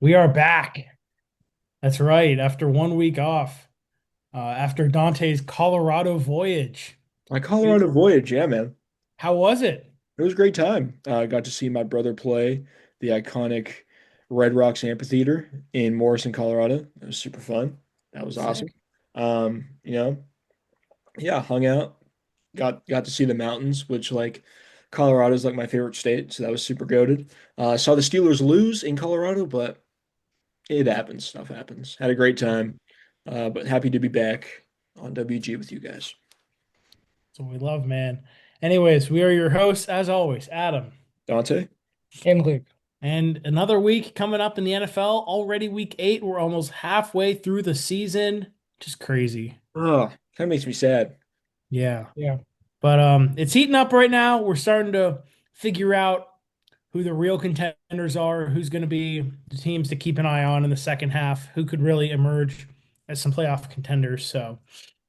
We are back. That's right. After 1 week off, after Dante's Colorado voyage. My Colorado voyage, yeah, man. How was it? It was a great time. I got to see my brother play the iconic Red Rocks Amphitheater in Morrison, Colorado. It was super fun. That was awesome. Sick. Um, you know, yeah, hung out, got to see the mountains, which like Colorado's like my favorite state, so that was super goated. Saw the Steelers lose in Colorado, but it happens. Stuff happens. Had a great time. But happy to be back on WG with you guys. That's what we love, man. Anyways, we are your hosts, as always, Adam. Dante? And Luke. And another week coming up in the NFL. Already week 8. We're almost halfway through the season. Just crazy. Oh, kind of makes me sad. Yeah. Yeah. But it's heating up right now. We're starting to figure out who the real contenders are, who's going to be the teams to keep an eye on in the second half, who could really emerge as some playoff contenders. So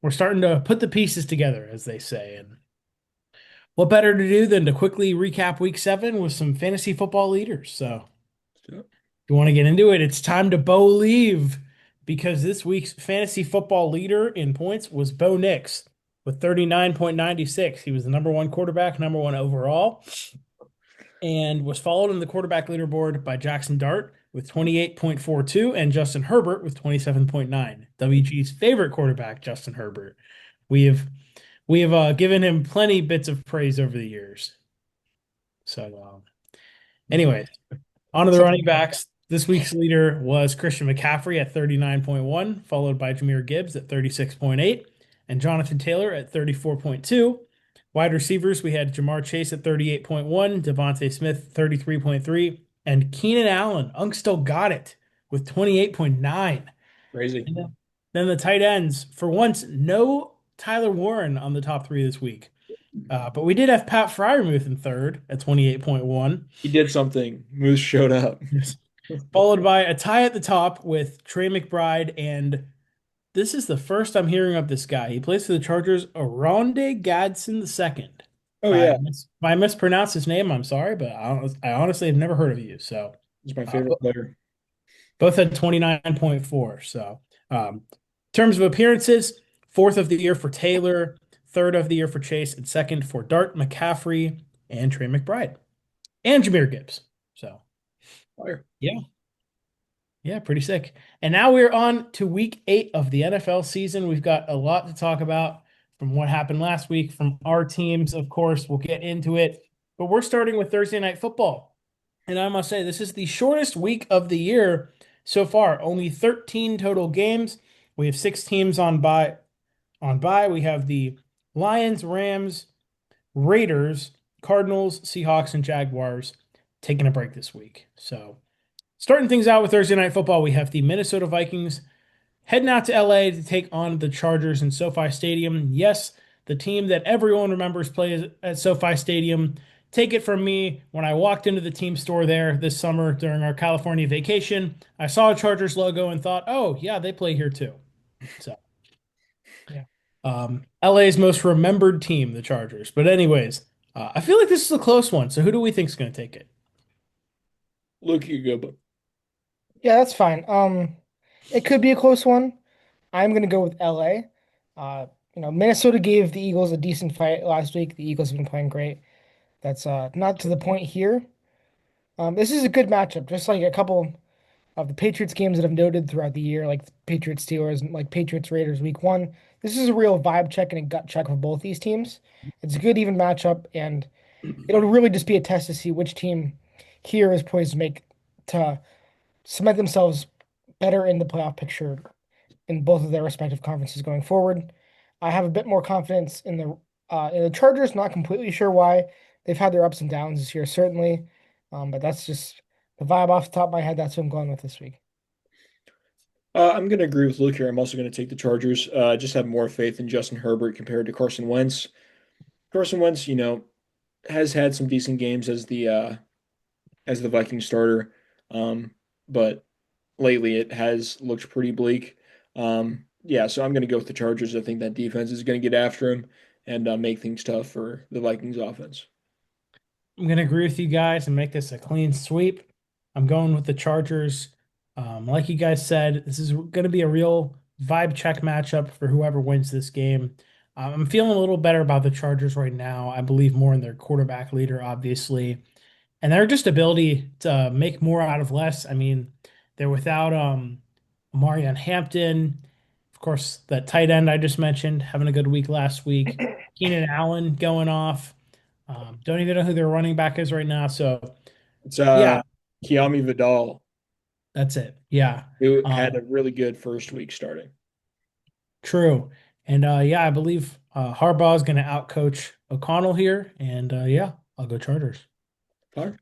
we're starting to put the pieces together, as they say. And what better to do than to quickly recap week 7 with some fantasy football leaders? So So, if you want to get into it, it's time to Bo leave because this week's fantasy football leader in points was Bo Nix with 39.96. He was the number one quarterback, number one overall, and was followed in the quarterback leaderboard by Jackson Dart with 28.42 and Justin Herbert with 27.9. WG's favorite quarterback, Justin Herbert. We have we have given him plenty bits of praise over the years. So, anyways, on to the running backs. This week's leader was Christian McCaffrey at 39.1, followed by Jahmyr Gibbs at 36.8, and Jonathan Taylor at 34.2. Wide receivers, we had Jamar Chase at 38.1, Devontae Smith 33.3, and Keenan Allen, Unc still got it with 28.9. crazy. And then the tight ends, for once, no Tyler Warren on the top three this week. But we did have Pat Fryermuth in third at 28.1. He did something. Moose showed up. Yes. Followed by a tie at the top with Trey McBride, and this is the first I'm hearing of this guy. He plays for the Chargers, Aronde Gadsden II. Oh yeah, If I mispronounced his name, I'm sorry, but I honestly have never heard of you. So he's my uh, favorite player. both had 29.4. So in terms of appearances, fourth of the year for Taylor, third of the year for Chase, and second for Dart McCaffrey and Trey McBride and Jahmyr Gibbs. So Fire. yeah. Yeah, pretty sick. And now we're on to week 8 of the NFL season. We've got a lot to talk about from what happened last week from our teams, of course. We'll get into it. But we're starting with Thursday Night Football. And I must say, this is the shortest week of the year so far. Only 13 total games. We have 6 teams on bye. We have the Lions, Rams, Raiders, Cardinals, Seahawks, and Jaguars taking a break this week. So starting things out with Thursday Night Football, we have the Minnesota Vikings heading out to LA to take on the Chargers in SoFi Stadium. Yes, the team that everyone remembers plays at SoFi Stadium. Take it from me, when I walked into the team store there this summer during our California vacation, I saw a Chargers logo and thought, oh, yeah, they play here too. So, Yeah. LA's most remembered team, the Chargers. But, anyways, I feel like this is a close one. So, who do we think is going to take it? Look, you go, but Yeah, that's fine. It could be a close one. I'm gonna go with LA. Minnesota gave the Eagles a decent fight last week. The Eagles have been playing great. That's not to the point here. This is a good matchup, just like a couple of the Patriots games that I've noted throughout the year, like the Patriots Steelers and like Patriots Raiders week 1. This is a real vibe check and a gut check for both these teams. It's a good even matchup, and it'll really just be a test to see which team here is poised to cement themselves better in the playoff picture in both of their respective conferences going forward. I have a bit more confidence in the Chargers. Not completely sure why. They've had their ups and downs this year, certainly, but that's just the vibe off the top of my head. That's what I'm going with this week. I'm gonna agree with Luke here. I'm also gonna take the Chargers. I just have more faith in Justin Herbert compared to Carson Wentz. Carson Wentz, has had some decent games as the Viking starter, but lately it has looked pretty bleak. Yeah, so I'm gonna go with the Chargers. I think that defense is gonna get after him and make things tough for the Vikings offense. I'm going to agree with you guys and make this a clean sweep. I'm going with the Chargers. Like you guys said, this is going to be a real vibe check matchup for whoever wins this game. I'm feeling a little better about the Chargers right now. I believe more in their quarterback leader, obviously, and their just ability to make more out of less. I mean, they're without Marion Hampton, of course, that tight end I just mentioned having a good week last week. Keenan Allen going off. Don't even know who their running back is right now. So It's yeah, Kiami Vidal, that's it. Yeah. who had Um, a really good first week starting. True. And yeah, I believe Harbaugh is going to outcoach O'Connell here. And yeah, I'll go Chargers. Fine.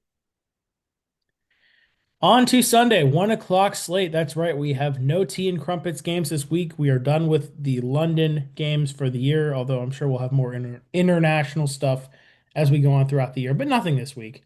On to Sunday, 1 o'clock slate. That's right. We have no tea and crumpets games this week. We are done with the London games for the year, although I'm sure we'll have more international stuff as we go on throughout the year, but nothing this week.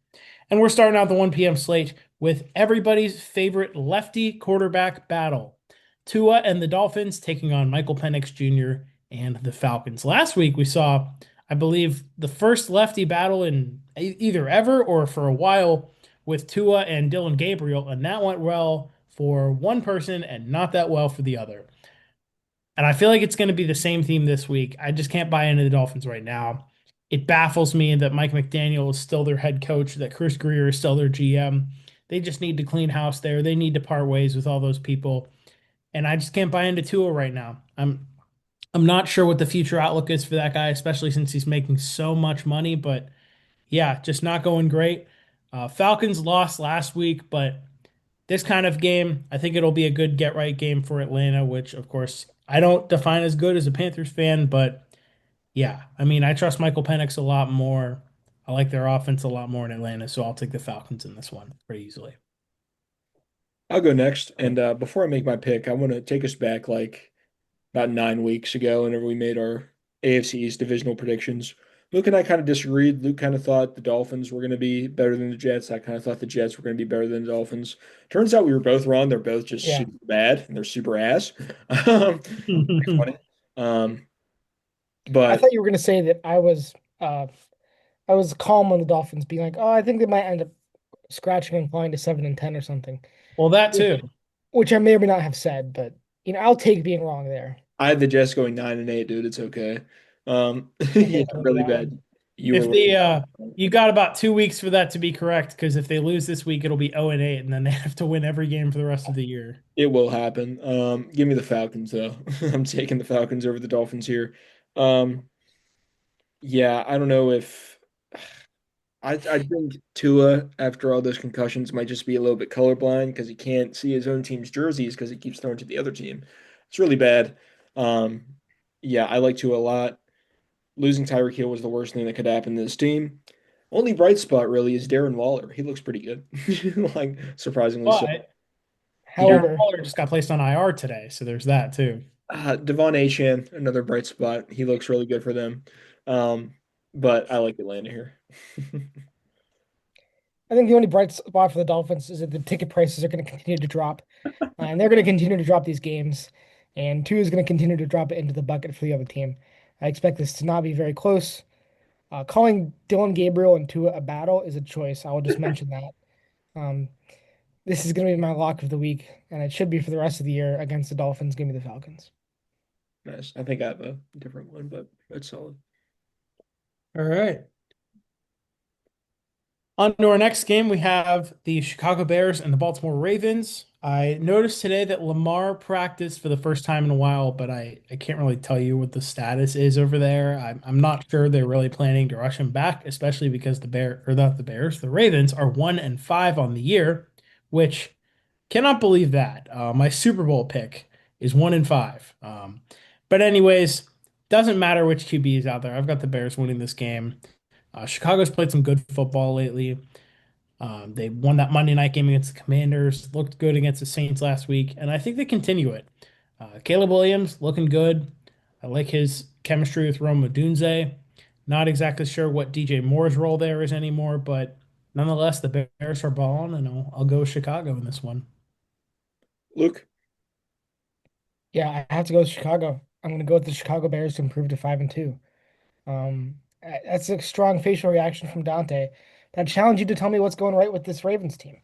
And we're starting out the 1 p.m. slate with everybody's favorite lefty quarterback battle. Tua and the Dolphins taking on Michael Penix Jr. and the Falcons. Last week we saw, I believe, the first lefty battle in either ever or for a while with Tua and Dylan Gabriel, and that went well for one person and not that well for the other. And I feel like it's going to be the same theme this week. I just can't buy into the Dolphins right now. It baffles me that Mike McDaniel is still their head coach, that Chris Greer is still their GM. They just need to clean house there. They need to part ways with all those people. And I just can't buy into Tua right now. I'm not sure what the future outlook is for that guy, especially since he's making so much money, but yeah, just not going great. Falcons lost last week, but this kind of game, I think it'll be a good get right game for Atlanta, which of course I don't define as good as a Panthers fan, but yeah, I mean, I trust Michael Penix a lot more. I like their offense a lot more in Atlanta, so I'll take the Falcons in this one pretty easily. I'll go next. And before I make my pick, I want to take us back like about 9 weeks ago whenever we made our AFC East divisional predictions. Luke and I kind of disagreed. Luke kind of thought the Dolphins were going to be better than the Jets. I kind of thought the Jets were going to be better than the Dolphins. Turns out we were both wrong. They're both just Yeah. super bad and they're super ass. Pretty funny. Um, I but thought you were going to say that I was calm on the Dolphins being like, "Oh, I think they might end up scratching and falling to 7-10 or something." Well, that Which too. which I may or may not have said, but I'll take being wrong there. I had the Jets going 9-8, dude. It's okay. Maybe Yeah, I told you really that one. bad. You If were they you got about 2 weeks for that to be correct, because if they lose this week, it'll be 0-8, and then they have to win every game for the rest of the year. It will happen. Give me the Falcons though. I'm taking the Falcons over the Dolphins here. Um, yeah, I don't know if I think Tua, after all those concussions, might just be a little bit colorblind because he can't see his own team's jerseys because he keeps throwing to the other team. It's really bad. Um, yeah, I like Tua a lot. Losing Tyreek Hill was the worst thing that could happen to this team. Only bright spot really is Darren Waller. He looks pretty good, like surprisingly so. But Darren However, Waller just got placed on IR today, so there's that too. Devon Achane, another bright spot. He looks really good for them. Um, but I like Atlanta here. I think the only bright spot for the Dolphins is that the ticket prices are going to continue to drop, and they're going to continue to drop these games, and two is going to continue to drop it into the bucket for the other team. I expect this to not be very close. Calling Dylan Gabriel and Tua a battle is a choice. I will just mention that. Um, this is going to be my lock of the week, and it should be for the rest of the year against the Dolphins. Give me the Falcons. Nice. I think I have a different one, but that's solid. All right. On to our next game, we have the Chicago Bears and the Baltimore Ravens. I noticed today that Lamar practiced for the first time in a while, but I can't really tell you what the status is over there. I'm not sure they're really planning to rush him back, especially because the Ravens are 1-5 on the year, which cannot believe that. My Super Bowl pick is 1-5. But anyways, doesn't matter which QB is out there. I've got the Bears winning this game. Chicago's played some good football lately. They won that Monday night game against the Commanders, looked good against the Saints last week, and I think they continue it. Caleb Williams looking good. I like his chemistry with Rome Odunze. Not exactly sure what DJ Moore's role there is anymore, but nonetheless, the Bears are balling, and I'll go Chicago in this one. Luke, Yeah, I have to go with Chicago. I'm going to go with the Chicago Bears to improve to 5-2. That's a strong facial reaction from Dante. I challenge you to tell me what's going right with this Ravens team.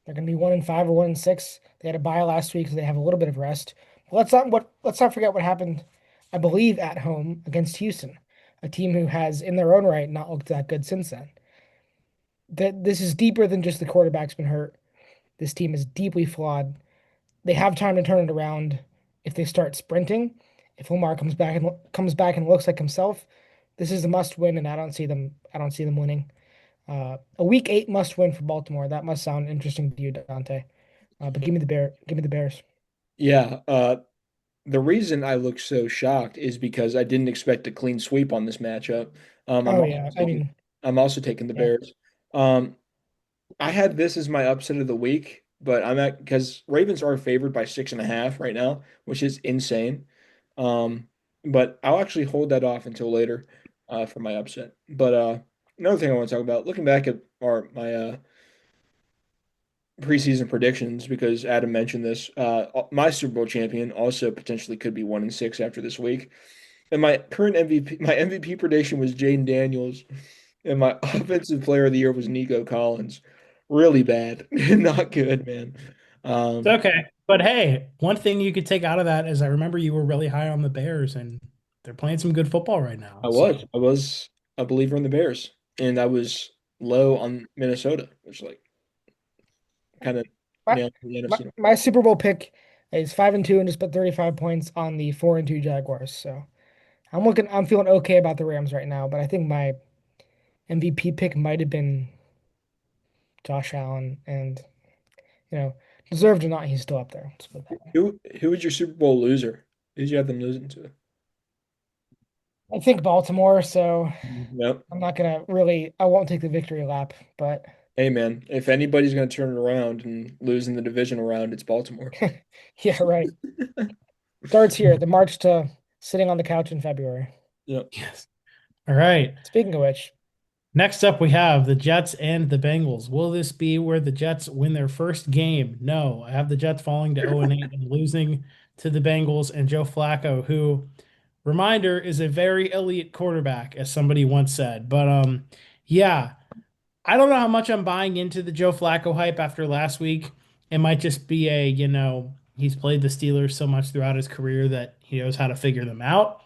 They're going to be 1-5 or 1-6. They had a bye last week, so they have a little bit of rest. But let's not forget what happened, I believe, at home against Houston, a team who has, in their own right, not looked that good since then. That this is deeper than just the quarterback's been hurt. This team is deeply flawed. They have time to turn it around if they start sprinting. If Lamar comes back and looks like himself, this is a must win, and I don't see them winning. A week 8 must win for Baltimore. That must sound interesting to you, Dante. But give me the Bears. Yeah, the reason I look so shocked is because I didn't expect a clean sweep on this matchup. Oh yeah, I mean, I'm also taking the yeah. Bears. Um, I had this as my upset of the week, but I'm at because Ravens are favored by 6.5 right now, which is insane. Um, but I'll actually hold that off until later for my upset. But another thing I want to talk about, looking back at my preseason predictions, because Adam mentioned this, my Super Bowl champion also potentially could be 1-6 after this week. And my current MVP, my MVP prediction was Jaden Daniels, and my offensive player of the year was Nico Collins. Really bad, not good, man. It's Um, okay. But hey, one thing you could take out of that is I remember you were really high on the Bears and they're playing some good football right now. So I was a believer in the Bears, and I was low on Minnesota, which like kind of My, nailed the my NFC. my Super Bowl pick is 5-2 and just put 35 points on the 4-2 Jaguars. So I'm feeling okay about the Rams right now, but I think my MVP pick might have been Josh Allen, and you know, deserved or not, he's still up there. Let's put it that way. Who was your Super Bowl loser? Who did you have them losing to? I think Baltimore, so Yep. I'm not gonna really. I won't take the victory lap, but Hey man, if anybody's going to turn it around and lose in the divisional round, it's Baltimore. yeah, right. Starts here. The march to sitting on the couch in February. Yep. yes. All right. Speaking of which, Next up, we have the Jets and the Bengals. Will this be where the Jets win their first game? No. I have the Jets falling to 0-8 and losing to the Bengals and Joe Flacco, who, reminder, is a very elite quarterback, as somebody once said. But yeah, I don't know how much I'm buying into the Joe Flacco hype after last week. It might just be he's played the Steelers so much throughout his career that he knows how to figure them out.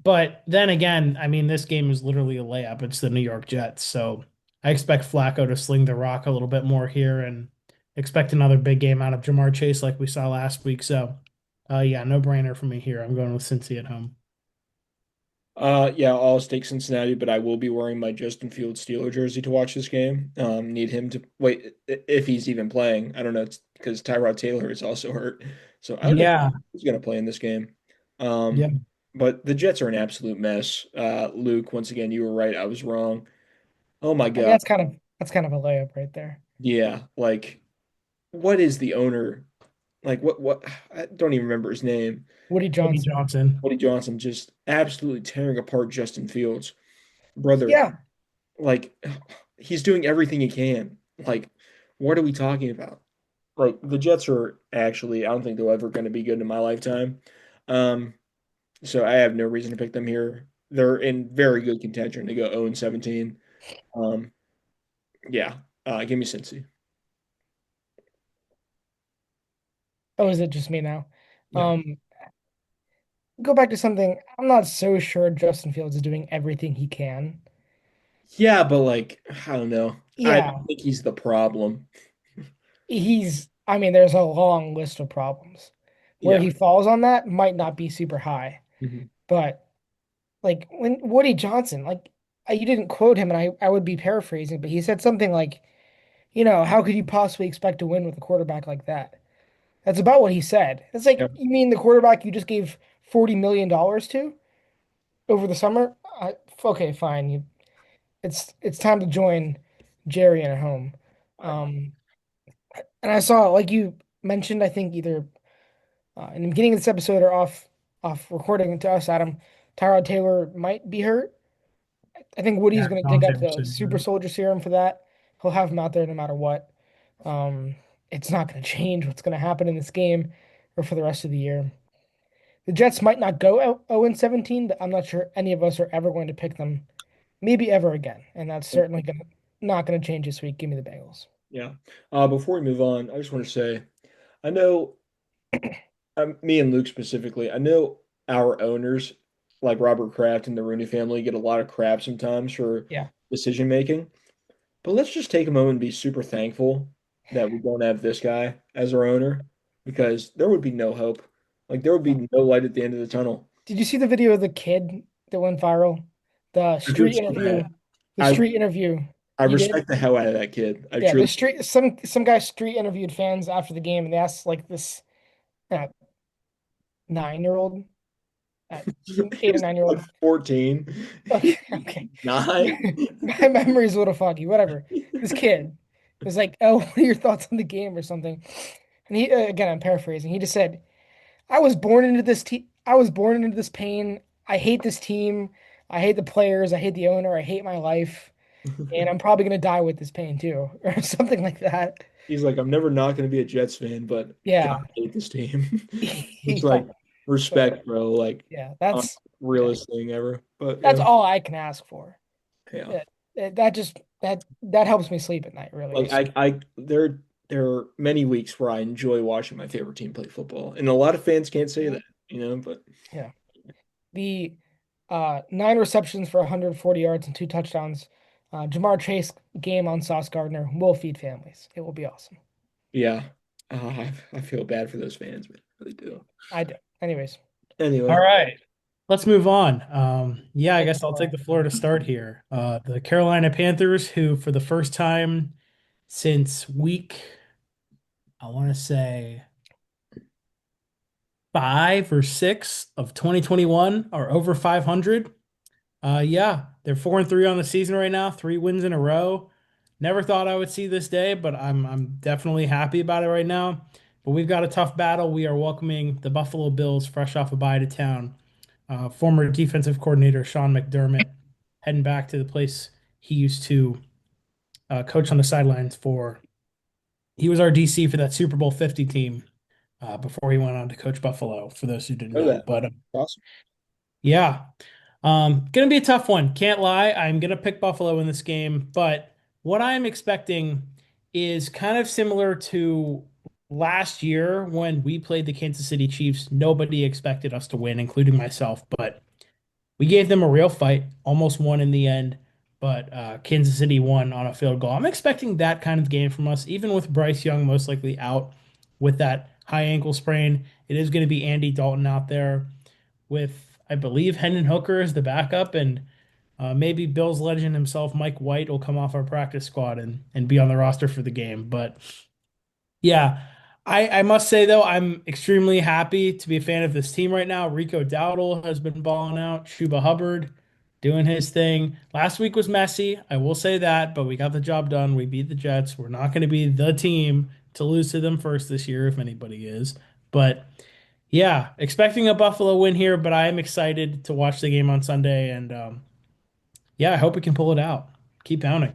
But then again, I mean, this game is literally a layup. It's the New York Jets. So I expect Flacco to sling the rock a little bit more here and expect another big game out of Jamar Chase like we saw last week. So, yeah, no brainer for me here. I'm going with Cincy at home. Yeah, I'll stake Cincinnati, but I will be wearing my Justin Fields Steeler jersey to watch this game. Need him to wait if he's even playing. I don't know because Tyrod Taylor is also hurt, so I don't know if Yeah. he's going to play in this game. Yeah. But the Jets are an absolute mess. Luke, once again, you were right. I was wrong. Oh my I mean, God. that's kind of a layup right there. Yeah, like what is the owner? Like what I don't even remember his name. Woody Woody Johnson. Johnson. Woody Johnson just absolutely tearing apart Justin Fields. Brother, Yeah, like he's doing everything he can. Like, what are we talking about? Like the Jets are actually, I don't think they're ever going to be good in my lifetime. Um, so I have no reason to pick them here. They're in very good contention to go 0-17. Um, yeah, give me Cincy. oh, is it just me now? Yeah. Um, go back to something. I'm not so sure Justin Fields is doing everything he can. Yeah, but like, I don't know. I Yeah, don't think he's the problem. I mean, there's a long list of problems. Where Yeah. he falls on that might not be super high, Mhm. but like when Woody Johnson, like you didn't quote him, and I would be paraphrasing, but he said something like, how could you possibly expect to win with a quarterback like that? That's about what he said. It's Yeah. like, you mean the quarterback you just gave $40 million to over the summer? Okay, fine. It's time to join Jerry in a home. Um, and I saw, like you mentioned, I think either in the beginning of this episode or off recording to us, Adam, Tyrod Taylor might be hurt. I think Woody's Yeah. going to dig Dante up the Richard. super soldier serum for that. He'll have him out there no matter what. Um, it's not going to change what's going to happen in this game or for the rest of the year. The Jets might not go 0-17, but I'm not sure any of us are ever going to pick them, maybe ever again. And that's certainly not going to change this week. Give me the Bengals. Yeah. Before we move on, I just want to say, I know, me and Luke specifically, I know our owners, like Robert Kraft and the Rooney family, get a lot of crap sometimes for Yeah. decision making. But let's just take a moment and be super thankful that we don't have this guy as our owner, because there would be no hope. Like there would be no light at the end of the tunnel. Did you see the video of the kid that went viral? The I did street see interview. that. The I street interview. I You did? respect the hell out of that kid. I Yeah, the truly. street some guy street interviewed fans after the game and they asked like this uh, 9-year-old, uh, 8 or 9-year-old. Like 14. Okay, okay. 9. My memory's a little foggy. Whatever. This kid was like, "Oh, what are your thoughts on the game or something?" And he again, I'm paraphrasing. He just said, "I was born into this team. I was born into this pain. I hate this team. I hate the players. I hate the owner. I hate my life, and I'm probably gonna die with this pain too," or something like that. He's like, I'm never not going to be a Jets fan, but God, Yeah, I hate this team. It's yeah. like But respect, bro. Like, yeah, yeah, realest thing ever. But that's yeah, all I can ask for. yeah. Yeah, that just that helps me sleep at night, really. Like So, there are many weeks where I enjoy watching my favorite team play football, and a lot of fans can't say yeah. that, you know. But Yeah. The 9 receptions for 140 yards and 2 touchdowns. Jamar Chase game on Sauce Gardner will feed families. It will be awesome. yeah, I feel bad for those fans, man. I really do. I do. Anyways, All Anyway, right. Let's move on. Yeah, I take guess the I'll take floor. the floor to start here. The Carolina Panthers, who for the first time since week, I want to say 5 or 6 of 2021 are over 500. Yeah, they're 4-3 on the season right now, 3 wins in a row. Never thought I would see this day, but I'm definitely happy about it right now. But we've got a tough battle. We are welcoming the Buffalo Bills fresh off a bye to town. Former defensive coordinator Sean McDermott heading back to the place he used to coach on the sidelines for. He was our DC for that Super Bowl 50 team before he went on to coach Buffalo, for those who didn't know know. that. But Awesome. yeah, gonna be a tough one. Can't lie. I'm gonna pick Buffalo in this game, but what I'm expecting is kind of similar to last year when we played the Kansas City Chiefs. Nobody expected us to win, including myself, but we gave them a real fight, almost won in the end, but Kansas City won on a field goal. I'm expecting that kind of game from us, even with Bryce Young most likely out with that high ankle sprain. It is going to be Andy Dalton out there with, I believe, Hendon Hooker as the backup, and maybe Bills legend himself, Mike White, will come off our practice squad and be on the roster for the game. But yeah, I must say though, I'm extremely happy to be a fan of this team right now. Rico Dowdle has been balling out. Chuba Hubbard doing his thing. Last week was messy, I will say that, but we got the job done. We beat the Jets. We're not going to be the team to lose to them first this year, if anybody is. But yeah, expecting a Buffalo win here, but I am excited to watch the game on Sunday, and yeah, I hope we can pull it out. Keep pounding.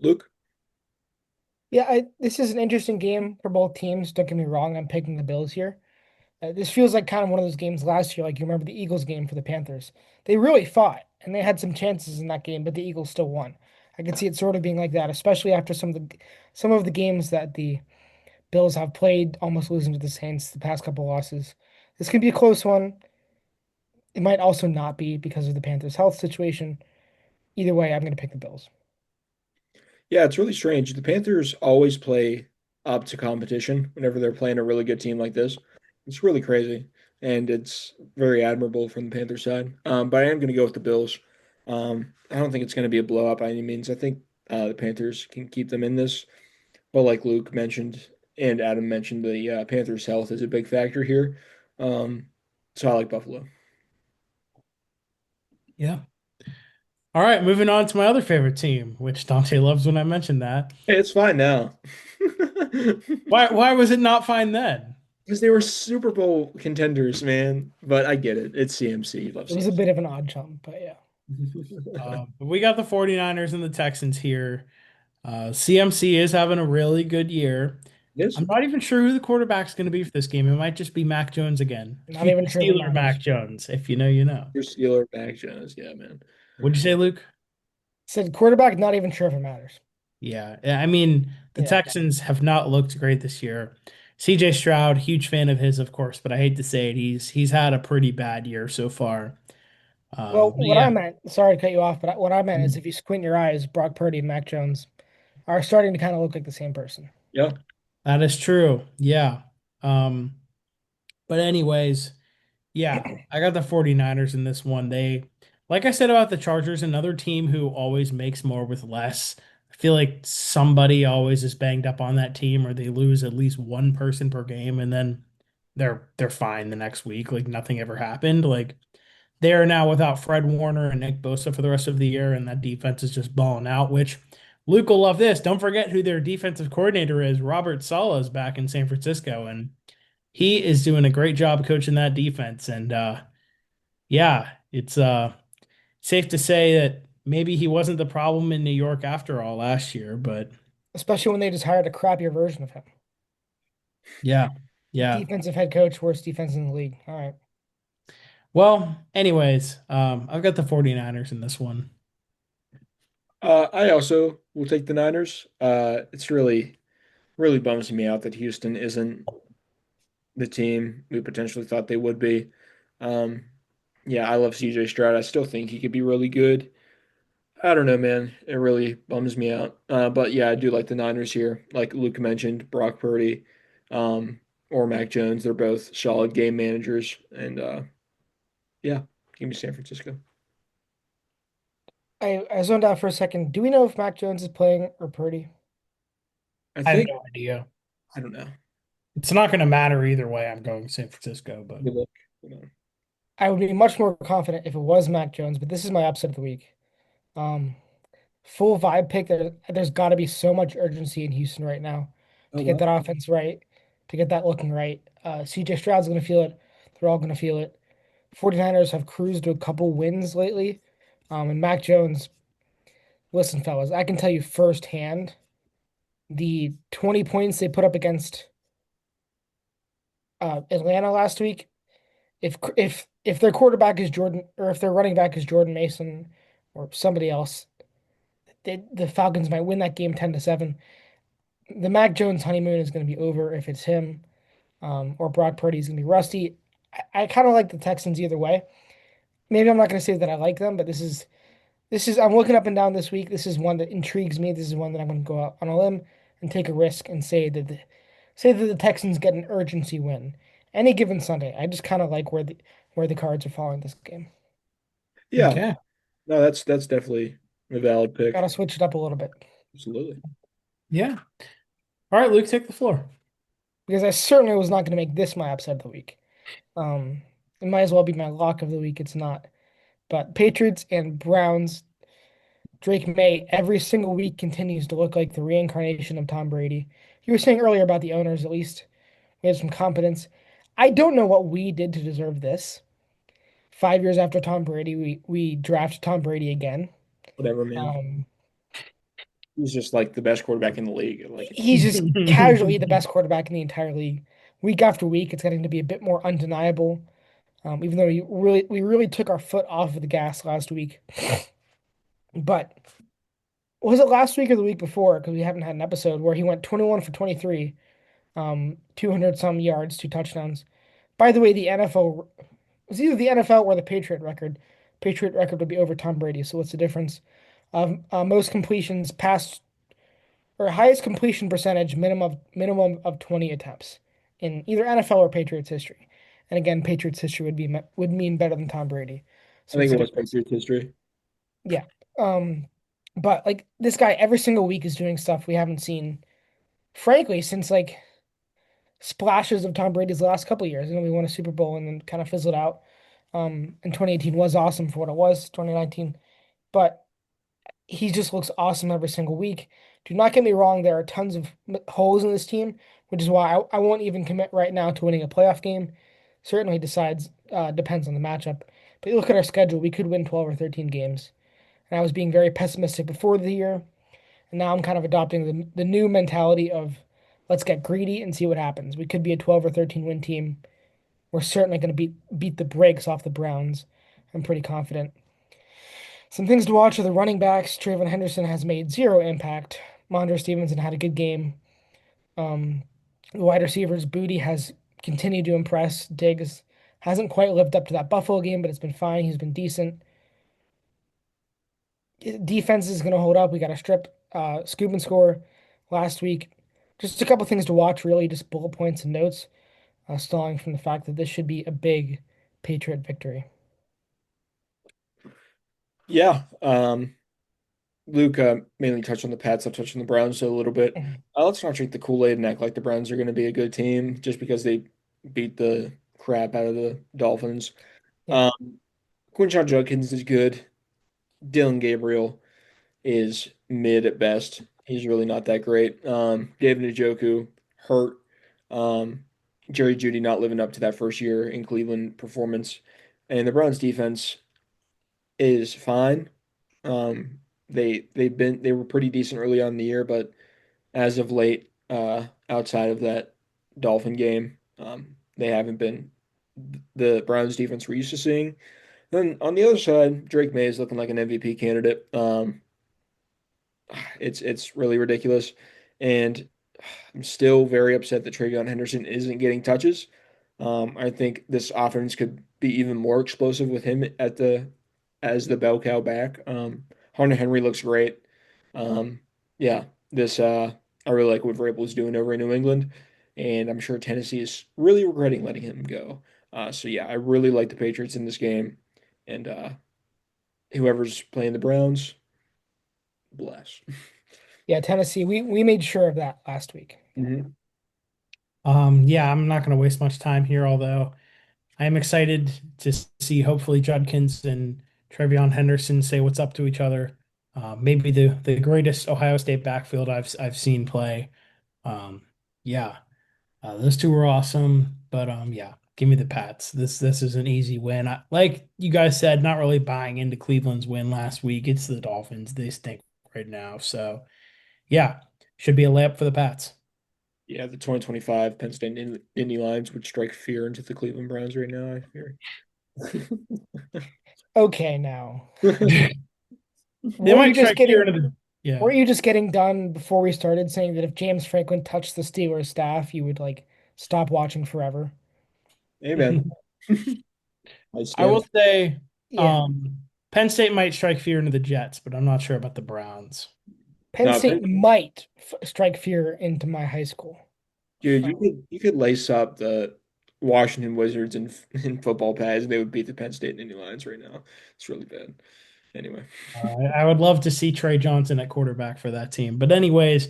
Luke. Yeah, this is an interesting game for both teams. Don't get me wrong. I'm picking the Bills here. This feels like kind of one of those games last year, like you remember the Eagles game for the Panthers. They really fought and they had some chances in that game, but the Eagles still won. I can see it sort of being like that, especially after some of the games that the Bills have played, almost losing to the Saints the past couple losses. This could be a close one. It might also not be because of the Panthers' health situation. Either way, I'm going to pick the Bills. Yeah, it's really strange. The Panthers always play up to competition whenever they're playing a really good team like this. It's really crazy, and it's very admirable from the Panthers side. But I am going to go with the Bills. I don't think it's going to be a blowout by any means. I think the Panthers can keep them in this. But like Luke mentioned and Adam mentioned, the Panthers' health is a big factor here. Um, so I like Buffalo. Yeah. All right, moving on to my other favorite team, which Dante loves when I mentioned that. Hey, it's fine now. Why was it not fine then? Because they were Super Bowl contenders, man. But I get it. It's CMC. You love It was a CMC. bit of an odd jump, but yeah. But we got the 49ers and the Texans here. CMC is having a really good year. Yes. I'm not even sure who the quarterback's going to be for this game. It might just be Mac Jones again. Not Future even sure if it Steeler Mac matters. Jones. If you know, you know. Your Steeler, Mac Jones. Yeah, man. What'd you say, Luke? Said quarterback, not even sure if it matters. Yeah. I mean, the Yeah. Texans have not looked great this year. CJ Stroud, huge fan of his, of course, but I hate to say it, he's had a pretty bad year so far. Well, But what yeah, I meant, sorry to cut you off, but what I meant is if you squint your eyes, Brock Purdy and Mac Jones are starting to kind of look like the same person. Yeah. that is true. Yeah. Um, but anyways, yeah, I got the 49ers in this one. Like I said about the Chargers, another team who always makes more with less. I feel like somebody always is banged up on that team, or they lose at least one person per game, and then they're fine the next week, like nothing ever happened. Like they are now without Fred Warner and Nick Bosa for the rest of the year, and that defense is just balling out. Which Luke will love this. Don't forget who their defensive coordinator is. Robert Saleh is back in San Francisco, and he is doing a great job coaching that defense. And yeah, it's safe to say that maybe he wasn't the problem in New York after all last year, but Especially when they just hired a crappier version of him. yeah, yeah. Defensive head coach, worst defense in the league. All right. Well, anyways, I've got the 49ers in this one. I also will take the Niners. It's really bums me out that Houston isn't the team we potentially thought they would be. Um, yeah, I love CJ Stroud. I still think he could be really good. I don't know, man. It really bums me out. But yeah, I do like the Niners here. Like Luke mentioned, Brock Purdy, um, or Mac Jones. They're both solid game managers. And yeah, give me San Francisco. I zoned out for a second. Do we know if Mac Jones is playing or Purdy? I I have think no idea. I don't know. It's not going to matter either way. I'm going San Francisco, but Good luck. Hold on. I would be much more confident if it was Mac Jones, but this is my upset of the week. Um, Full vibe pick. There's got to be so much urgency in Houston right now Oh to get well. that offense right, to get that looking right. CJ Stroud's going to feel it. They're all going to feel it. 49ers have cruised to a couple wins lately. And Mac Jones, listen, fellas, I can tell you firsthand the 20 points they put up against Atlanta last week. If their quarterback is Jordan, or if their running back is Jordan Mason or somebody else, the Falcons might win that game 10-7. The Mac Jones honeymoon is going to be over if it's him, or Brock Purdy is going to be rusty. I kind of like the Texans either way. Maybe I'm not going to say that I like them, but this is I'm looking up and down this week. This is one that intrigues me. This is one that I'm going to go out on a limb and take a risk and say that the Texans get an urgency win any given Sunday. I just kind of like where the cards are falling this game. Yeah. okay. No, that's definitely a valid Got to pick. switch it up a little bit Absolutely. Yeah. All right, Luke, take the floor. because I certainly was not going to make this my upset of the week. Um, it might as well be my lock of the week. It's not. But Patriots and Browns, Drake May every single week continues to look like the reincarnation of Tom Brady. You were saying earlier about the owners, at least we have some competence. I don't know what we did to deserve this. 5 years after Tom Brady, we draft Tom Brady again. Whatever, man. Um, He's just like the best quarterback in the league. Like he's just casually the best quarterback in the entire league. Week after week, it's getting to be a bit more undeniable. Even though we really took our foot off of the gas last week. But was it last week or the week before? Because we haven't had an episode where he went 21 for 23, 200 some yards, two touchdowns. By the way, the NFL it was either the NFL or the Patriot record. Patriot record would be over Tom Brady. So what's the difference? Most completions past or highest completion percentage minimum of 20 attempts in either NFL or Patriots history. And again, Patriots history would mean better than Tom Brady. I So think what's it the was difference? Patriots history. Yeah. Um, but like this guy every single week is doing stuff we haven't seen, frankly, since like splashes of Tom Brady's last couple of years. You know, we won a Super Bowl and then kind of fizzled out. And 2018 was awesome for what it was, 2019. But he just looks awesome every single week. Do not get me wrong, there are tons of holes in this team, which is why I won't even commit right now to winning a playoff game. Certainly depends on the matchup. But you look at our schedule, we could win 12 or 13 games. And I was being very pessimistic before the year, and now I'm kind of adopting the new mentality of let's get greedy and see what happens. We could be a 12 or 13 win team. We're certainly going to beat the brakes off the Browns. I'm pretty confident. Some things to watch are the running backs. Trayvon Henderson has made zero impact. Mondre Stevenson had a good game. Um, the wide receivers, Booty has continued to impress. Diggs hasn't quite lived up to that Buffalo game, but it's been fine. He's been decent. Defense is going to hold up. We got a strip, scoop and score last week. Just a couple things to watch, really, just bullet points and notes, stalling from the fact that this should be a big Patriot victory. Yeah. Luke mainly touched on the Pats. I'll touch on the Browns a little bit. Let's not drink the Kool-Aid and act like the Browns are going to be a good team just because they beat the crap out of the Dolphins. Yeah, Um, Quinshon Judkins is good. Dylan Gabriel is mid at best. He's really not that great. David Njoku hurt. Um, Jerry Jeudy not living up to that first year in Cleveland performance, and the Browns defense is fine. They were pretty decent early on in the year, but as of late, outside of that Dolphin game, they haven't been the Browns defense we're used to seeing. Then on the other side, Drake May is looking like an MVP candidate. It's really ridiculous, and I'm still very upset that Travion Henderson isn't getting touches. I think this offense could be even more explosive with him at the as the bell cow back. Hunter Henry looks great. Um, yeah, this I really like what Vrabel is doing over in New England, and I'm sure Tennessee is really regretting letting him go. So yeah, I really like the Patriots in this game, and whoever's playing the Browns, bless. yeah, Tennessee. We made sure of that last week. Mhm. Yeah, I'm not going to waste much time here, although I am excited to see hopefully Judkins and Trevion Henderson say what's up to each other. Maybe the greatest Ohio State backfield I've seen play. Um, yeah, those two were awesome, but yeah, give me the Pats. This is an easy win. Like you guys said, not really buying into Cleveland's win last week. It's the Dolphins. They stink right now. So yeah, should be a layup for the Pats. Yeah, the 2025 Penn State Indy Lions would strike fear into the Cleveland Browns right now, I fear. Okay, now, They were you might just strike fear into getting the yeah. were you just getting done before we started saying that if James Franklin touched the Steelers staff, you would like stop watching forever? Amen. I I will stand. say Yeah, um Penn State might strike fear into the Jets, but I'm not sure about the Browns. Penn No, State might strike fear into my high school. dude, you could lace up the Washington Wizards in football pads, and they would beat the Penn State Indy Lions right now. It's really bad. Anyway, I would love to see Trey Johnson at quarterback for that team. But anyways,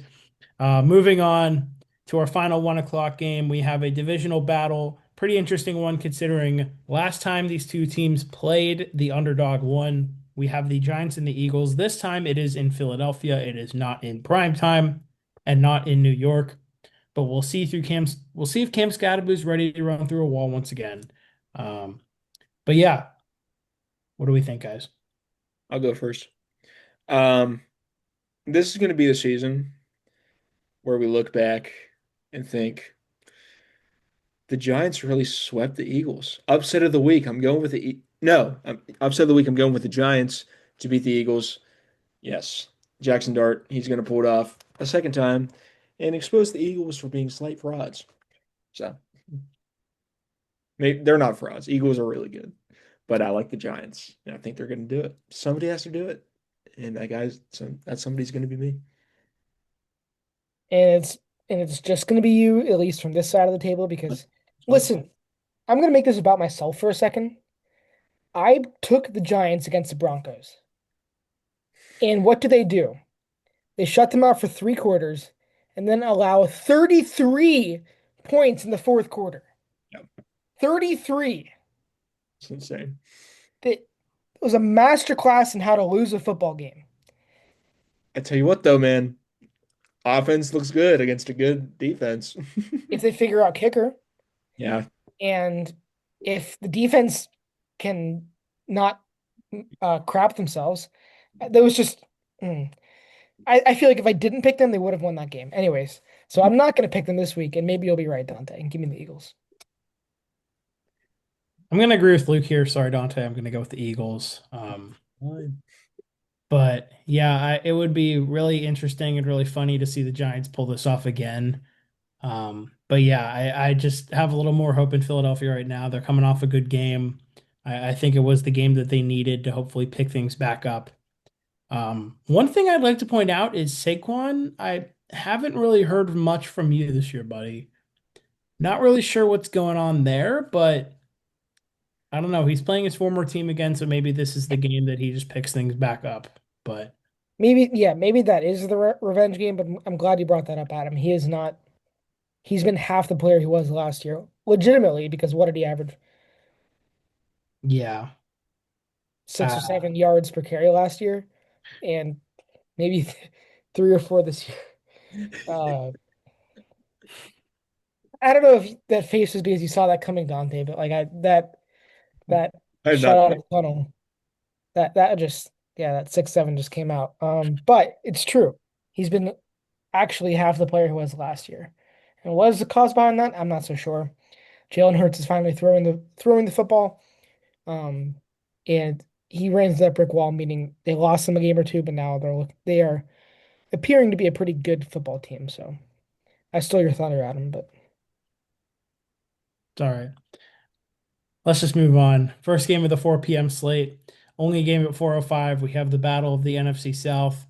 moving on to our final 1 o'clock game, we have a divisional battle. Pretty interesting one considering last time these two teams played, the underdog won. We have the Giants and the Eagles. This time it is in Philadelphia. It is not in prime time and not in New York. But we'll see if Cam Scadaboo's ready to run through a wall once again. Um, but yeah, what do we think, guys? I'll go first. Um, this is going to be the season where we look back and think the Giants really swept the Eagles. Upset of the week. I'm going with the no. Upset of the week. I'm going with the Giants to beat the Eagles. Yes, Jackson Dart. He's going to pull it off a second time and expose the Eagles for being slight frauds. So maybe they're not frauds. Eagles are really good, but I like the Giants, and I think they're going to do it. Somebody has to do it, and that somebody's going to be me. And it's just gonna be you, at least from this side of the table, That's because fine. listen, I'm gonna make this about myself for a second. I took the Giants against the Broncos. And what do? They shut them out for 3 quarters and then allow 33 points in the fourth quarter. Yeah, 33. it's insane. It was a masterclass in how to lose a football game. I tell you what, though, man, offense looks good against a good defense. If they figure out kicker Yeah, and if the defense can not crap themselves, that was just. mm. I feel like if I didn't pick them, they would have won that game. Anyways, so I'm not going to pick them this week, and maybe you'll be right, Dante, and give me the Eagles. I'm going to agree with Luke here. Sorry, Dante. I'm going to go with the Eagles. fine. But yeah, it would be really interesting and really funny to see the Giants pull this off again. But yeah, I just have a little more hope in Philadelphia right now. They're coming off a good game. I think it was the game that they needed to hopefully pick things back up. One thing I'd like to point out is Saquon. I haven't really heard much from you this year, buddy. Not really sure what's going on there, but I don't know. He's playing his former team again, so maybe this is the game that he just picks things back up. But Maybe, yeah, maybe that is the revenge game, but I'm glad you brought that up, Adam. He is not, he's been half the player he was last year, legitimately, because what did he average? yeah, 6 or 7 yards per carry last year, and maybe 3 or 4 this year. Uh, I don't know if that face was because you saw that coming, Dante, but like that I did shot not. out of the tunnel, that just yeah, that 6-7 just came out. But it's true. He's been actually half the player he was last year. And what is the cause behind that? I'm not so sure. Jalen Hurts is finally throwing the football. Um, and he ran into that brick wall, meaning they lost him a game or two, but now they are appearing to be a pretty good football team. So I stole your thunder, Adam, but it's all right. Let's just move on. First game of the 4 p.m. slate. Only game at 4:05. We have the battle of the NFC South,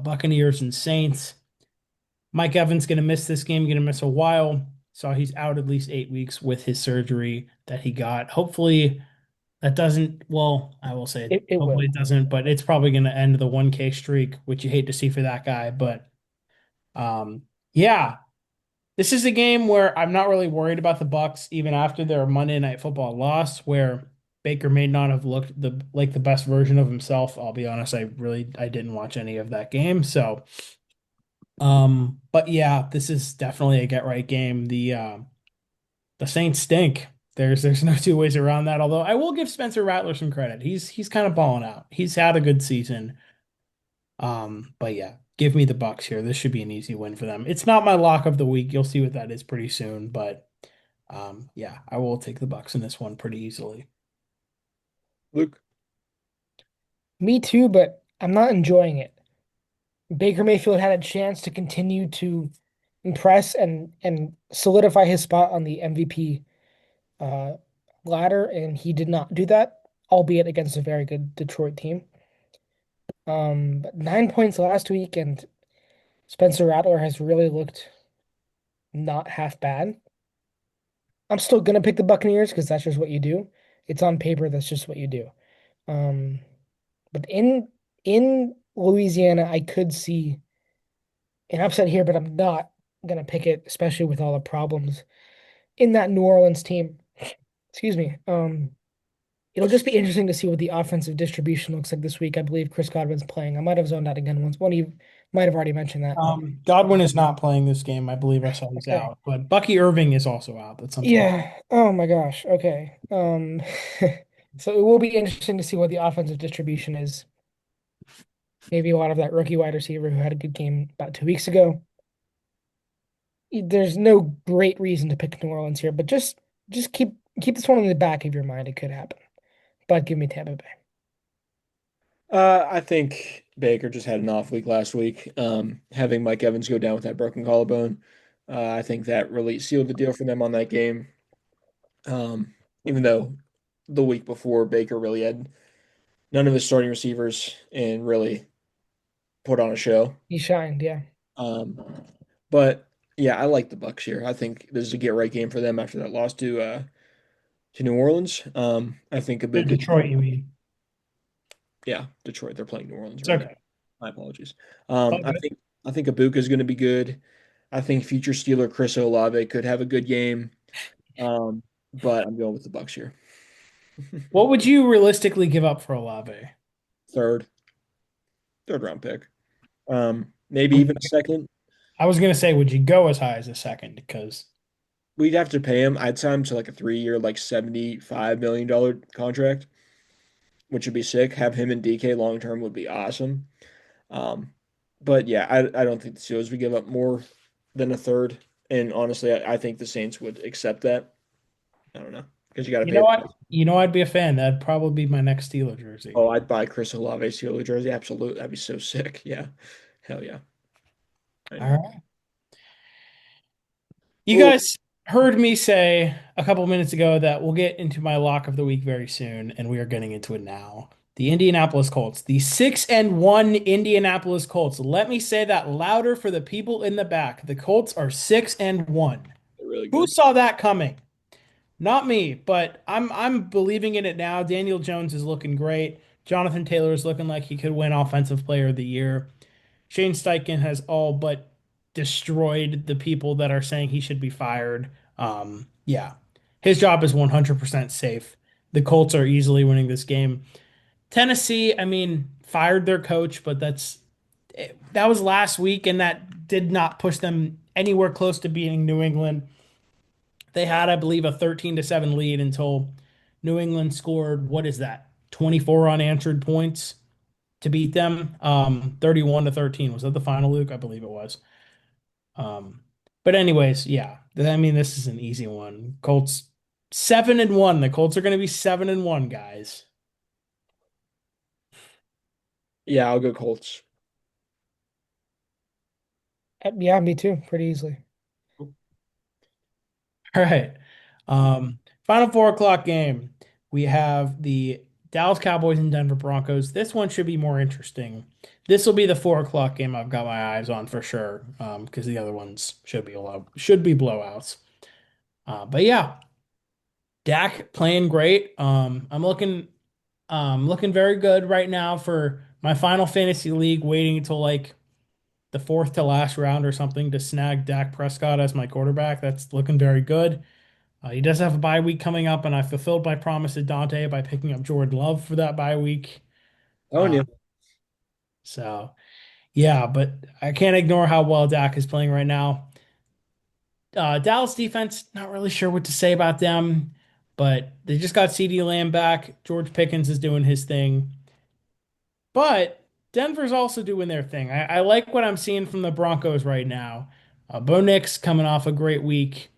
Buccaneers and Saints. Mike Evans going to miss this game, going to miss a while. So he's out at least 8 weeks with his surgery that he got. Hopefully that doesn't, well, I will say it hopefully will. it doesn't, but it's probably going to end the 1K streak, which you hate to see for that guy. But um, yeah, this is a game where I'm not really worried about the Bucks, even after their Monday Night Football loss, where Baker may not have looked the best version of himself. I'll be honest, I didn't watch any of that game. So but yeah, this is definitely a get right game. The Saints stink. There's no two ways around that. Although I will give Spencer Rattler some credit. He's kind of balling out. He's had a good season. But yeah, give me the Bucks here. This should be an easy win for them. It's not my lock of the week. You'll see what that is pretty soon. But yeah, I will take the Bucks in this one pretty easily. Luke, Me too, but I'm not enjoying it. Baker Mayfield had a chance to continue to impress and solidify his spot on the MVP uh, ladder, and he did not do that, albeit against a very good Detroit team. But 9 points last week, and Spencer Rattler has really looked not half bad. I'm still gonna pick the Buccaneers because that's just what you do. It's on paper, that's just what you do. Um, but in Louisiana, I could see an upset here, but I'm not gonna pick it, especially with all the problems in that New Orleans team. Excuse me. It'll just be interesting to see what the offensive distribution looks like this week. I believe Chris Godwin's playing. I might have zoned out again once. One of you might have already mentioned that. Godwin is not playing this game. I believe I saw he's Okay. out. But Bucky Irving is also out. That's unfortunate. Yeah. Oh my gosh. Okay. So it will be interesting to see what the offensive distribution is. Maybe a lot of that rookie wide receiver who had a good game about 2 weeks ago. There's no great reason to pick New Orleans here, but just keep this one in the back of your mind. It could happen. But give me Tampa Bay. I think Baker just had an off week last week. Having Mike Evans go down with that broken collarbone, I think that really sealed the deal for them on that game. Even though the week before Baker really had none of his starting receivers and really put on a show. He shined, yeah. Um, but yeah, I like the Bucks here. I think this is a get right game for them after that loss to New Orleans. I think Ibuka, Detroit, you mean? yeah, Detroit. They're playing New Orleans It's right now. okay. My apologies. All I good. think Ibuka is going to be good. I think future Steeler Chris Olave could have a good game. Um, but I'm going with the Bucks here. What would you realistically give up for Olave? Third, third round pick. Maybe even a second. I was gonna say, would you go as high as a second? Because We'd have to pay him. I'd sign him to like a 3 year, like $75 million contract, which would be sick. Have him and DK long term would be awesome. Um, but yeah, I don't think the Steelers would give up more than a third. And honestly, I think the Saints would accept that. I don't know. because you got to You pay know the what? price. I'd be a fan. That'd probably be my next Steeler jersey. Oh, I'd buy Chris Olave Steelers jersey. Absolutely. That'd be so sick. Yeah. Hell yeah. I All know. right. You Oh, guys heard me say a couple minutes ago that we'll get into my lock of the week very soon, and we are getting into it now. The Indianapolis Colts, the 6-1 Indianapolis Colts. Let me say that louder for the people in the back. The Colts are 6-1. they're really Who good. saw that coming? Not me, but I'm believing in it now. Daniel Jones is looking great. Jonathan Taylor is looking like he could win Offensive Player of the Year. Shane Steichen has all but destroyed the people that are saying he should be fired. Yeah, his job is 100% safe. The Colts are easily winning this game. Tennessee, I mean, fired their coach, but that was last week, and that did not push them anywhere close to beating New England. They had, I believe, a 13-7 lead until New England scored, what is that? 24 unanswered points to beat them. 31-13. Was that the final, Luke? I believe it was. Um, but anyways, yeah. I mean, this is an easy one. Colts 7-1. The Colts are going to be 7-1, guys. Yeah, I'll go Colts. Yeah, me too, pretty easily. All right. Final 4 o'clock game. We have the Dallas Cowboys and Denver Broncos. This one should be more interesting. This will be the 4 o'clock game I've got my eyes on for sure. Because the other ones should be blowouts. But yeah, Dak playing great. I'm looking very good right now for my final fantasy league, waiting until like the fourth to last round or something to snag Dak Prescott as my quarterback. That's looking very good. He does have a bye week coming up, and I fulfilled my promise to Dante by picking up Jordan Love for that bye week. Oh, Uh, yeah. so yeah, but I can't ignore how well Dak is playing right now. Dallas defense, not really sure what to say about them, but they just got CeeDee Lamb back. George Pickens is doing his thing. But Denver's also doing their thing. I like what I'm seeing from the Broncos right now. Bo Nix coming off a great week,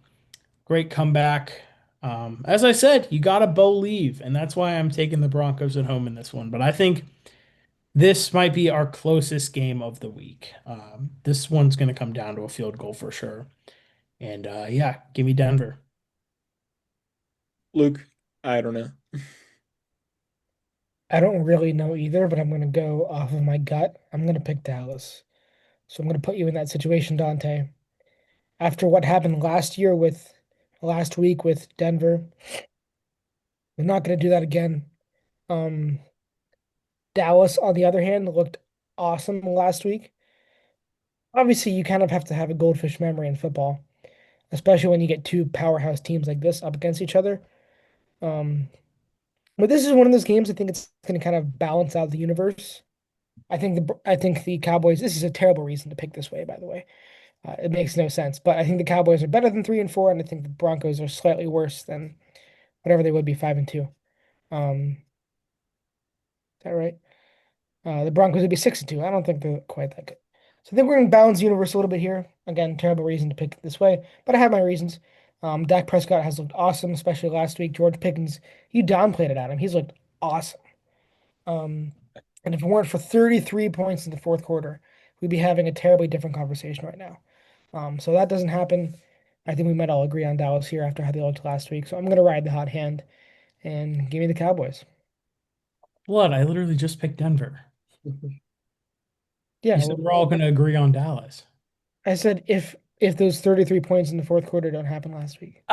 great comeback. As I said, you got to Bo leave, and that's why I'm taking the Broncos at home in this one. But I think this might be our closest game of the week. This one's going to come down to a field goal for sure. And yeah, give me Denver. Luke, I don't know. I don't really know either, but I'm gonna go off of my gut. I'm gonna pick Dallas. So I'm gonna put you in that situation, Dante. After what happened last week with Denver, we're not gonna do that again. Um, Dallas, on the other hand, looked awesome last week. Obviously, you kind of have to have a goldfish memory in football, especially when you get two powerhouse teams like this up against each other. Um, but this is one of those games I think it's going to kind of balance out the universe. I think the Cowboys. This is a terrible reason to pick this way, by the way. It makes no sense, but I think the Cowboys are better than 3-4, and I think the Broncos are slightly worse than whatever they would be 5-2. Is that right? The Broncos would be 6-2. I don't think they're quite that good. So I think we're going to balance the universe a little bit here. Again, terrible reason to pick it this way, but I have my reasons. Dak Prescott has looked awesome, especially last week. George Pickens, you downplayed it at him. He's looked awesome. Um, and if it weren't for 33 points in the fourth quarter, we'd be having a terribly different conversation right now. So that doesn't happen. I think we might all agree on Dallas here after how they looked last week. So I'm going to ride the hot hand and give me the Cowboys. Blood, I literally just picked Denver. You Yeah, said we're all going to agree on Dallas. I said if those 33 points in the fourth quarter don't happen last week.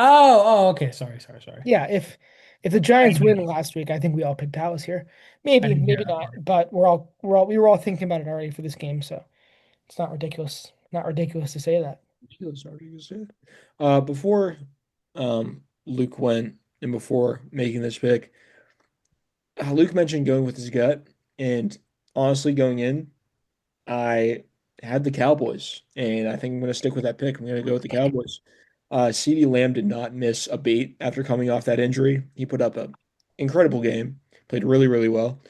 Okay. Sorry. Yeah, if the I Giants didn't, win last week, I think we all picked Dallas here. I Maybe, didn't hear maybe that not, part. but we were all thinking about it already for this game, so it's not ridiculous. Not ridiculous to say that. Before Luke went and before making this pick, Luke mentioned going with his gut, and honestly, going in, I had the Cowboys, and I think I'm going to stick with that pick. I'm going to go with the Cowboys. CeeDee Lamb did not miss a beat after coming off that injury. He put up an incredible game, played really, really well.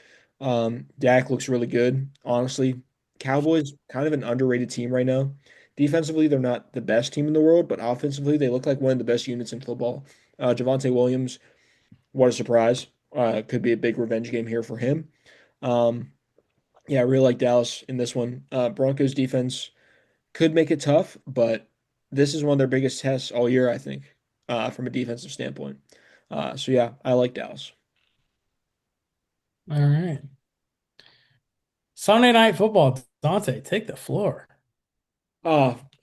Dak looks really good. Honestly, Cowboys kind of an underrated team right now. Defensively, they're not the best team in the world, but offensively, they look like one of the best units in football. Javonte Williams, what a surprise. Could be a big revenge game here for him. Um, yeah, I really like Dallas in this one. Broncos defense could make it tough, but this is one of their biggest tests all year, I think, from a defensive standpoint. So yeah, I like Dallas. All right. Sunday night football. Dante, take the floor.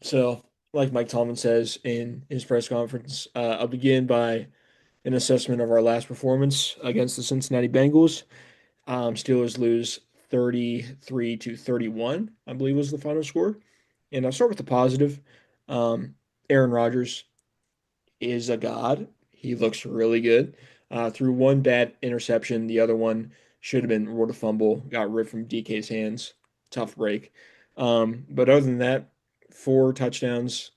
So like Mike Tomlin says in his press conference, I'll begin by an assessment of our last performance against the Cincinnati Bengals. Steelers lose 33 to 31, I believe was the final score. And I'll start with the positive. Aaron Rodgers is a god. He looks really good. Threw one bad interception. The other one should have been rolled a fumble, got ripped from DK's hands. Tough break. But other than that, four touchdowns,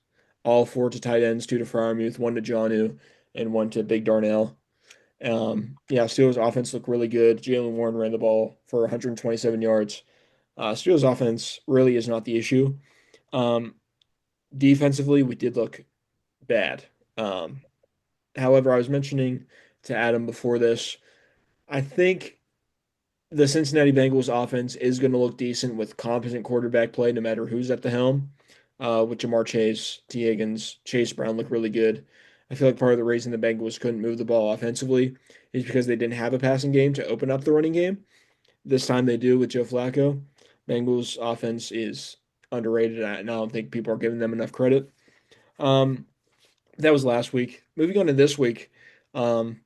all four to tight ends, two to Freiermuth, one to Jonnu, and one to Big Darnell. Yeah, Steelers offense looked really good. Jalen Warren ran the ball for 127 yards. Steelers offense really is not the issue. Um, Defensively, we did look bad. Um, However, I was mentioning to Adam before this, I think the Cincinnati Bengals offense is going to look decent with competent quarterback play, no matter who's at the helm. With Jamar Chase, T. Higgins, Chase Brown look really good. I feel like part of the reason the Bengals couldn't move the ball offensively is because they didn't have a passing game to open up the running game. This time they do with Joe Flacco. Bengals offense is underrated, and I don't think people are giving them enough credit. Um, that was last week. Moving on to this week, um,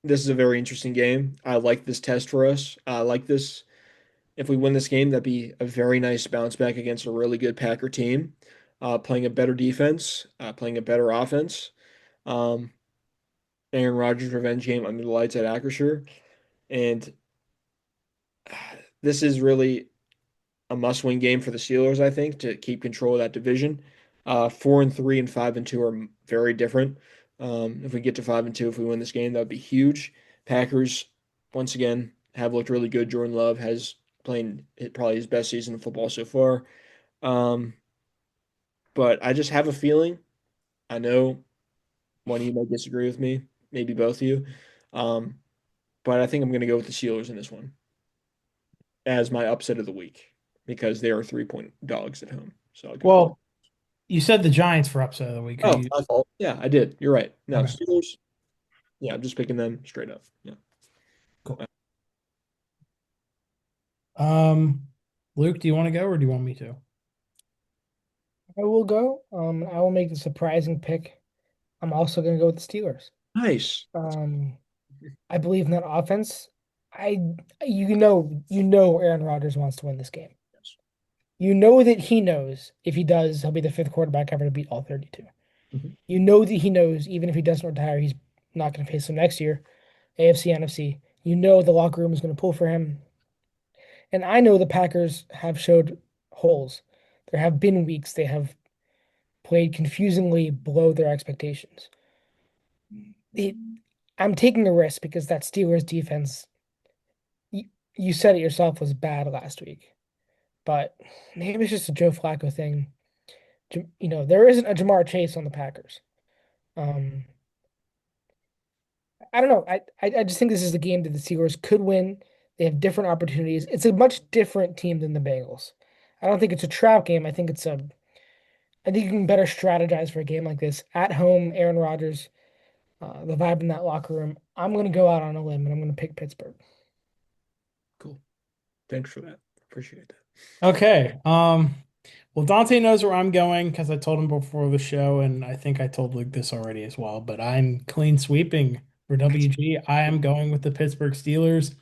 this is a very interesting game. I like this test for us. I like this. If we win this game, that'd be a very nice bounce back against a really good Packer team, playing a better defense, playing a better offense. Um, Aaron Rodgers revenge game under the lights at Acrisure, and this is really a must-win game for the Steelers, I think, to keep control of that division. 4-3 and 5-2 are very different. If we get to 5-2, if we win this game, that would be huge. Packers, once again, have looked really good. Jordan Love has played probably his best season of football so far. Um, but I just have a feeling. I know one of you might disagree with me, maybe both of you. Um, but I think I'm going to go with the Steelers in this one as my upset of the week because they are 3-point dogs at home. So I'll go with. Well, you said the Giants for upset of the week. Are Oh, you my fault. Yeah, I did. You're right. No, okay? Steelers. Yeah, I'm just picking them straight up. Yeah. Cool. Um, Luke, do you want to go or do you want me to? I will go. I will make the surprising pick. I'm also going to go with the Steelers. Nice. Um, I believe in that offense. I, you know, Aaron Rodgers wants to win this game. Yes. You know that he knows if he does, he'll be the fifth quarterback ever to beat all 32. Mhm. You know that he knows even if he doesn't retire, he's not going to face him next year. AFC, NFC. You know the locker room is going to pull for him. And I know the Packers have showed holes. There have been weeks they have played confusingly below their expectations. It, I'm taking a risk because that Steelers defense, you, you said it yourself, was bad last week. But maybe it's just a Joe Flacco thing. There isn't a Jamar Chase on the Packers. Um, I don't know. I just think this is the game that the Steelers could win. They have different opportunities. It's a much different team than the Bengals. I don't think it's a trap game. I think you can better strategize for a game like this at home. Aaron Rodgers, the vibe in that locker room. I'm going to go out on a limb and I'm going to pick Pittsburgh. Cool. Thanks for that. Appreciate that. Okay. Well, Dante knows where I'm going because I told him before the show, and I think I told Luke this already as well. But I'm clean sweeping for WG. I am going with the Pittsburgh Steelers.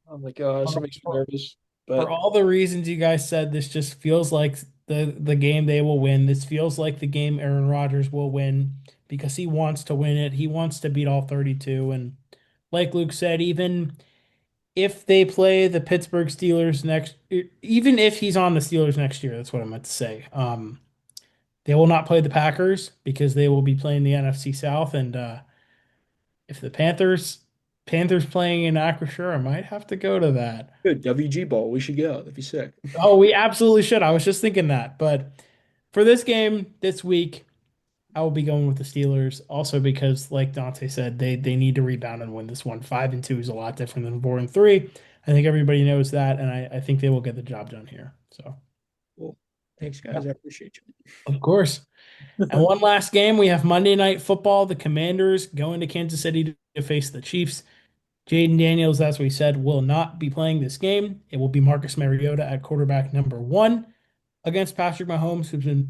Oh my gosh, that For, makes me for nervous. for But all the reasons you guys said, this just feels like the game they will win. This feels like the game Aaron Rodgers will win because he wants to win it. He wants to beat all 32. And like Luke said, even if they play the Pittsburgh Steelers next, even if he's on the Steelers next year, that's what I meant to say. They will not play the Packers because they will be playing the NFC South. And if the Panthers playing in Acrisure, I might have to go to that. good, WG ball. We should go. That'd be sick. Oh, we absolutely should. I was just thinking that. But for this game this week, I will be going with the Steelers also because, like Dante said, they need to rebound and win this one. 5-2 is a lot different than 4-3. I think everybody knows that, and I think they will get the job done here. So, Well, thanks, yeah, guys. I appreciate of course. And you. one last game, we have Monday Night Football. The Commanders going to Kansas City to face the Chiefs. Jaden Daniels, as we said, will not be playing this game. It will be Marcus Mariota at quarterback number one against Patrick Mahomes,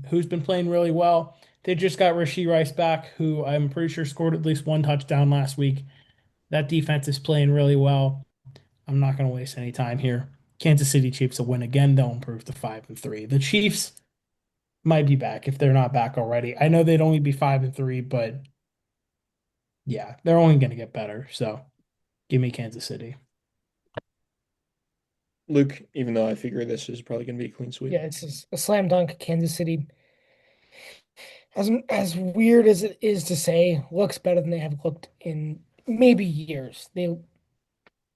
who's been playing really well. They just got Rashee Rice back, who I'm pretty sure scored at least one touchdown last week. That defense is playing really well. I'm not going to waste any time here. Kansas City Chiefs will win again. They'll improve to 5-3. The Chiefs might be back if they're not back already. I know they'd only be 5-3, but yeah, they're only going to get better. So give me Kansas City. Luke, even though I figure this is probably going to be a clean sweep. Yeah, it's just a slam dunk. Kansas City, as weird as it is to say, looks better than they have looked in maybe years.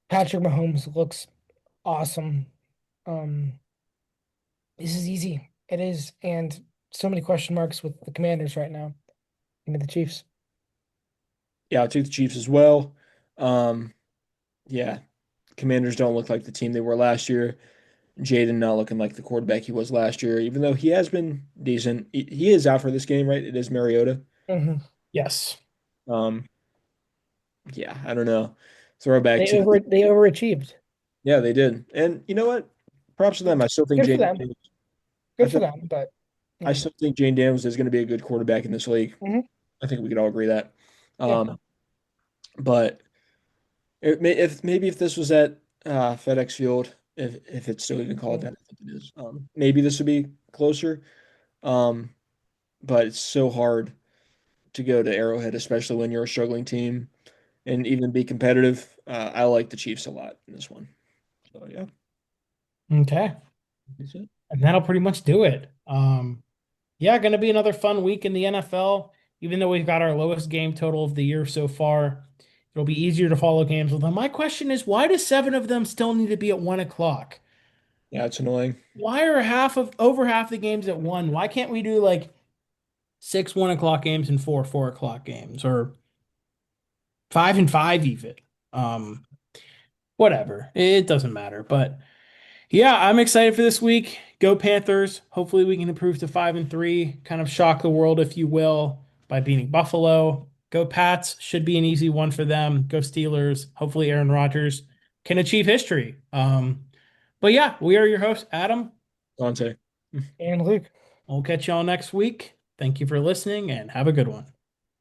Patrick Mahomes looks awesome. Um, this is easy. It is, and so many question marks with the Commanders right now. Give me the Chiefs. Yeah, I'll take the Chiefs as well. Um, yeah, Commanders don't look like the team they were last year. Jaden not looking like the quarterback he was last year, even though he has been decent. He is out for this game, right? It is Mariota. Hmm. Yes. Um, yeah, I don't know. Throwback They to over they overachieved. yeah, they did. And you know what? Props to them. I still think Good for Jane them. Daniels, I Good for think them. But I still think Jane Daniels is going to be a good quarterback in this league. mhm. I think we could all agree that. Yeah. Um, but if maybe if this was at FedEx Field, if it's still even called Mm. that, I think it is. Maybe this would be closer. Um, but it's so hard to go to Arrowhead, especially when you're a struggling team, and even be competitive. I like the Chiefs a lot in this one. So yeah, Okay. that's it. And that'll pretty much do it. Yeah, going to be another fun week in the NFL. Even though we've got our lowest game total of the year so far, it'll be easier to follow games with them. My question is, why do seven of them still need to be at 1 o'clock? Yeah, it's annoying. Why are over half the games at one? Why can't we do like six 1 o'clock games and four 4 o'clock games or 5 and 5 even? Um, Whatever. It doesn't matter. But yeah, I'm excited for this week. Go Panthers. Hopefully we can improve to 5-3. Kind of shock the world, if you will, by beating Buffalo. Go Pats. Should be an easy one for them. Go Steelers. Hopefully Aaron Rodgers can achieve history. But yeah, we are your hosts, Adam. Dante. And Luke. We'll catch y'all next week. Thank you for listening and have a good one.